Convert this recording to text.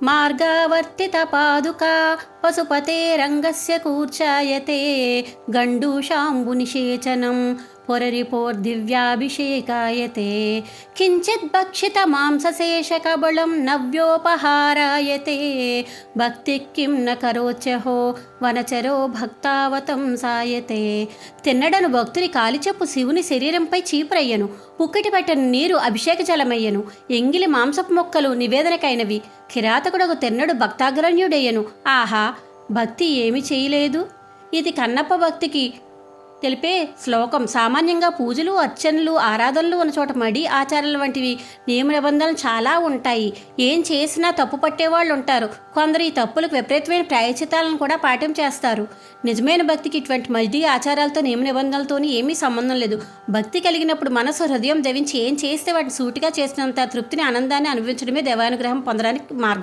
మార్గావర్తితపాదుకా పశుపతేరంగస్య కూర్చాయతే గండూషాంబునిషేచనం పురరిపోర్దివ్యాభిషేకాయతే కించిత్ భక్షిత మాంసశేషకబళం నవ్యోపహారాయతే భక్తి కిం న కరోత్యహో వనచరో భక్తావతం సాయతే. తిన్నడను భక్తుని కాలిచెప్పు శివుని శరీరంపై చీపురయ్యను, పుక్కిటి పట్టని నీరు అభిషేక జలమయ్యను, ఎంగిలి మాంసపు మొక్కలు నివేదనకైనవి. కిరాతకుడకు తిన్నడు భక్తాగ్రణ్యుడయ్యను. ఆహా, భక్తి ఏమి చేయలేదు. ఇది కన్నప్ప భక్తికి తెలిపే శ్లోకం. సామాన్యంగా పూజలు, అర్చనలు, ఆరాధనలు ఉన్న చోట మడి ఆచారాలు వంటివి నియమ నిబంధనలు చాలా ఉంటాయి. ఏం చేసినా తప్పు పట్టేవాళ్ళు ఉంటారు. కొందరు ఈ తప్పులకు విపరీతమైన ప్రాయశ్చితాలను కూడా పాటించేస్తారు. నిజమైన భక్తికి ఇటువంటి మడి ఆచారాలతో నియమ నిబంధనలతోని ఏమీ సంబంధం లేదు. భక్తి కలిగినప్పుడు మనసు హృదయం దవించి ఏం చేస్తే వాటిని సూటిగా చేసినంత తృప్తిని, ఆనందాన్ని అనుభవించడమే దైవానుగ్రహం పొందడానికి మార్గం.